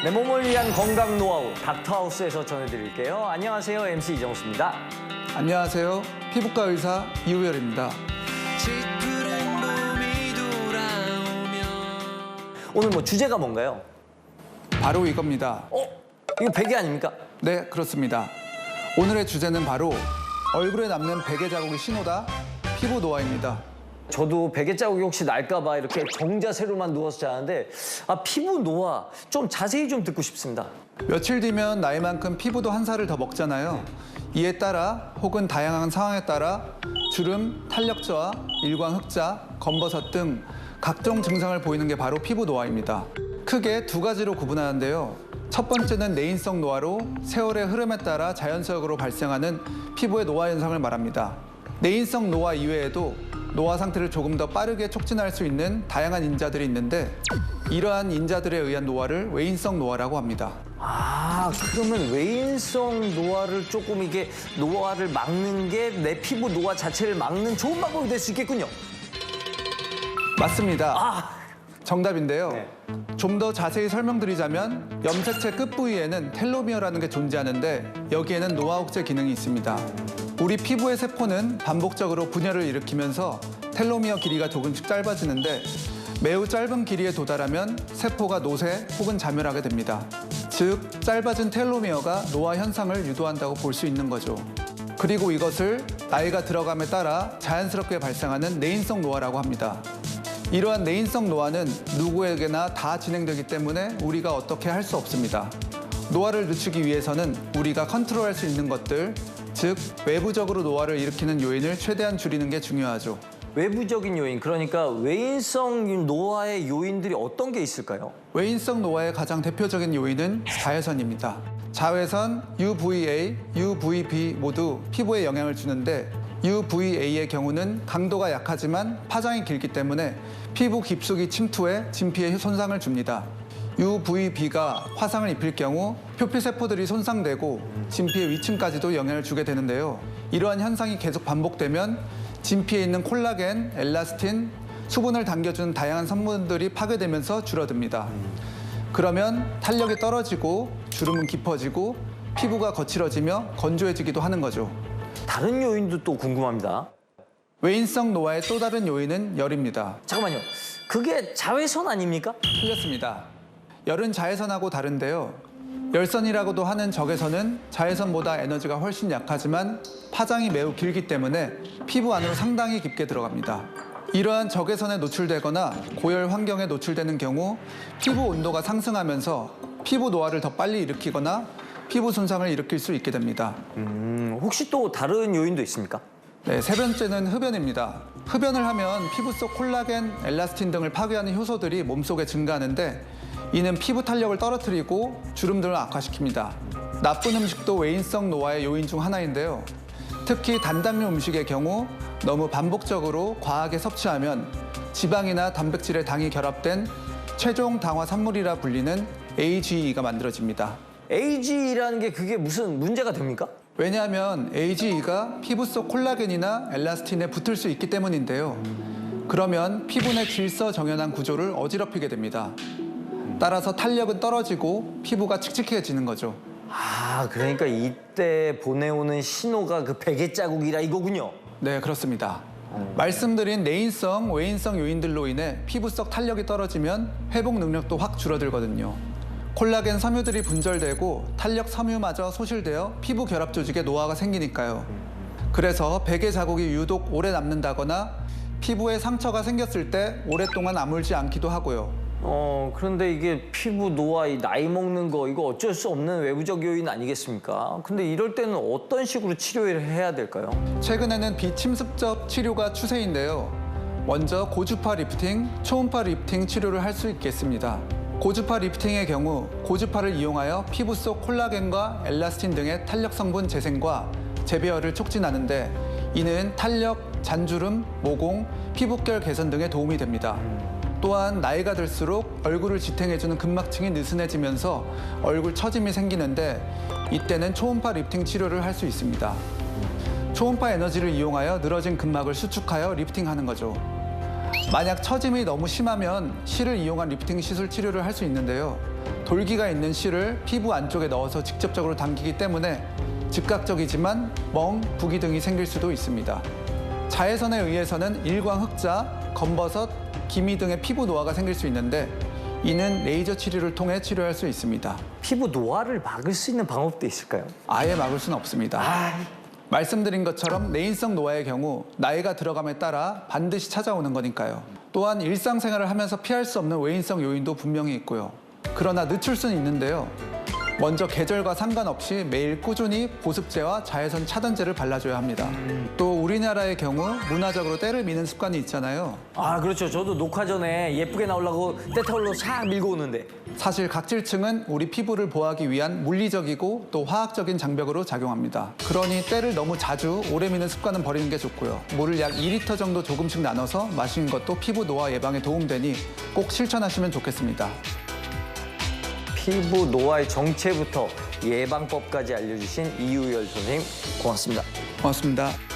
내 몸을 위한 건강 노하우 닥터하우스에서 전해드릴게요. 안녕하세요. MC 이정수입니다. 안녕하세요. 피부과 의사 이우열입니다. 오늘 주제가 뭔가요? 바로 이겁니다. 이거 베개 아닙니까? 네, 그렇습니다. 오늘의 주제는 바로 얼굴에 남는 베개 자국이 신호다, 피부 노화입니다. 저도 베개 자국이 혹시 날까 봐 이렇게 정자세로만 누워서 자는데 피부 노화 좀 자세히 좀 듣고 싶습니다. 며칠 뒤면 나이만큼 피부도 한 살을 더 먹잖아요. 이에 따라 혹은 다양한 상황에 따라 주름, 탄력 저하, 일광 흑자, 검버섯 등 각종 증상을 보이는 게 바로 피부 노화입니다. 크게 두 가지로 구분하는데요. 첫 번째는 내인성 노화로 세월의 흐름에 따라 자연적으로 발생하는 피부의 노화 현상을 말합니다. 내인성 노화 이외에도 노화 상태를 조금 더 빠르게 촉진할 수 있는 다양한 인자들이 있는데 이러한 인자들에 의한 노화를 외인성 노화라고 합니다. 그러면 외인성 노화를 조금 이게 노화를 막는 게 내 피부 노화 자체를 막는 좋은 방법이 될 수 있겠군요. 맞습니다. 정답인데요. 네. 좀 더 자세히 설명드리자면 염색체 끝부위에는 텔로미어라는 게 존재하는데 여기에는 노화 억제 기능이 있습니다. 우리 피부의 세포는 반복적으로 분열을 일으키면서 텔로미어 길이가 조금씩 짧아지는데 매우 짧은 길이에 도달하면 세포가 노쇠 혹은 자멸하게 됩니다. 즉, 짧아진 텔로미어가 노화 현상을 유도한다고 볼 수 있는 거죠. 그리고 이것을 나이가 들어감에 따라 자연스럽게 발생하는 내인성 노화라고 합니다. 이러한 내인성 노화는 누구에게나 다 진행되기 때문에 우리가 어떻게 할 수 없습니다. 노화를 늦추기 위해서는 우리가 컨트롤할 수 있는 것들, 즉 외부적으로 노화를 일으키는 요인을 최대한 줄이는 게 중요하죠. 외부적인 요인, 그러니까 외인성 노화의 요인들이 어떤 게 있을까요? 외인성 노화의 가장 대표적인 요인은 자외선입니다. 자외선, UVA, UVB 모두 피부에 영향을 주는데 UVA의 경우는 강도가 약하지만 파장이 길기 때문에 피부 깊숙이 침투해 진피에 손상을 줍니다. UVB가 화상을 입힐 경우 표피세포들이 손상되고 진피의 위층까지도 영향을 주게 되는데요. 이러한 현상이 계속 반복되면 진피에 있는 콜라겐, 엘라스틴, 수분을 당겨주는 다양한 성분들이 파괴되면서 줄어듭니다. 그러면 탄력이 떨어지고 주름은 깊어지고 피부가 거칠어지며 건조해지기도 하는 거죠. 다른 요인도 또 궁금합니다. 외인성 노화의 또 다른 요인은 열입니다. 잠깐만요. 그게 자외선 아닙니까? 틀렸습니다. 열은 자외선하고 다른데요. 열선이라고도 하는 적외선은 자외선보다 에너지가 훨씬 약하지만 파장이 매우 길기 때문에 피부 안으로 상당히 깊게 들어갑니다. 이러한 적외선에 노출되거나 고열 환경에 노출되는 경우 피부 온도가 상승하면서 피부 노화를 더 빨리 일으키거나 피부 손상을 일으킬 수 있게 됩니다. 혹시 또 다른 요인도 있습니까? 네, 세 번째는 흡연입니다. 흡연을 하면 피부 속 콜라겐, 엘라스틴 등을 파괴하는 효소들이 몸속에 증가하는데 이는 피부 탄력을 떨어뜨리고 주름들을 악화시킵니다. 나쁜 음식도 외인성 노화의 요인 중 하나인데요. 특히 단당류 음식의 경우 너무 반복적으로 과하게 섭취하면 지방이나 단백질의 당이 결합된 최종 당화 산물이라 불리는 AGE가 만들어집니다. AGE라는 게 그게 무슨 문제가 됩니까? 왜냐하면 AGE가 피부 속 콜라겐이나 엘라스틴에 붙을 수 있기 때문인데요. 그러면 피부 내 질서정연한 구조를 어지럽히게 됩니다. 따라서 탄력은 떨어지고 피부가 칙칙해지는 거죠. 그러니까 이때 보내오는 신호가 그 베개 자국이라 이거군요. 네, 그렇습니다. 말씀드린 내인성, 외인성 요인들로 인해 피부 속 탄력이 떨어지면 회복 능력도 확 줄어들거든요. 콜라겐 섬유들이 분절되고 탄력 섬유마저 소실되어 피부 결합 조직에 노화가 생기니까요. 그래서 베개 자국이 유독 오래 남는다거나 피부에 상처가 생겼을 때 오랫동안 아물지 않기도 하고요. 그런데 이게 피부 노화, 이 나이 먹는 거 이거 어쩔 수 없는 외부적 요인 아니겠습니까? 근데 이럴 때는 어떤 식으로 치료를 해야 될까요? 최근에는 비침습적 치료가 추세인데요. 먼저 고주파 리프팅, 초음파 리프팅 치료를 할 수 있겠습니다. 고주파 리프팅의 경우 고주파를 이용하여 피부 속 콜라겐과 엘라스틴 등의 탄력 성분 재생과 재배열을 촉진하는데 이는 탄력, 잔주름, 모공, 피부결 개선 등에 도움이 됩니다. 또한 나이가 들수록 얼굴을 지탱해주는 근막층이 느슨해지면서 얼굴 처짐이 생기는데 이때는 초음파 리프팅 치료를 할 수 있습니다. 초음파 에너지를 이용하여 늘어진 근막을 수축하여 리프팅하는 거죠. 만약 처짐이 너무 심하면 실을 이용한 리프팅 시술 치료를 할 수 있는데요. 돌기가 있는 실을 피부 안쪽에 넣어서 직접적으로 당기기 때문에 즉각적이지만 멍, 부기 등이 생길 수도 있습니다. 자외선에 의해서는 일광 흑자, 검버섯, 기미 등의 피부 노화가 생길 수 있는데 이는 레이저 치료를 통해 치료할 수 있습니다. 피부 노화를 막을 수 있는 방법도 있을까요? 아예 막을 수는 없습니다. 말씀드린 것처럼 내인성 노화의 경우 나이가 들어감에 따라 반드시 찾아오는 거니까요. 또한 일상생활을 하면서 피할 수 없는 외인성 요인도 분명히 있고요. 그러나 늦출 수는 있는데요. 먼저 계절과 상관없이 매일 꾸준히 보습제와 자외선 차단제를 발라줘야 합니다. 또 우리나라의 경우 문화적으로 때를 미는 습관이 있잖아요. 아, 그렇죠. 저도 녹화 전에 예쁘게 나오려고 때타올로 샥 밀고 오는데. 사실 각질층은 우리 피부를 보호하기 위한 물리적이고 또 화학적인 장벽으로 작용합니다. 그러니 때를 너무 자주 오래 미는 습관은 버리는 게 좋고요. 물을 약 2리터 정도 조금씩 나눠서 마시는 것도 피부 노화 예방에 도움되니 꼭 실천하시면 좋겠습니다. 피부 노화의 정체부터 예방법까지 알려주신 이유열 선생님 고맙습니다. 고맙습니다.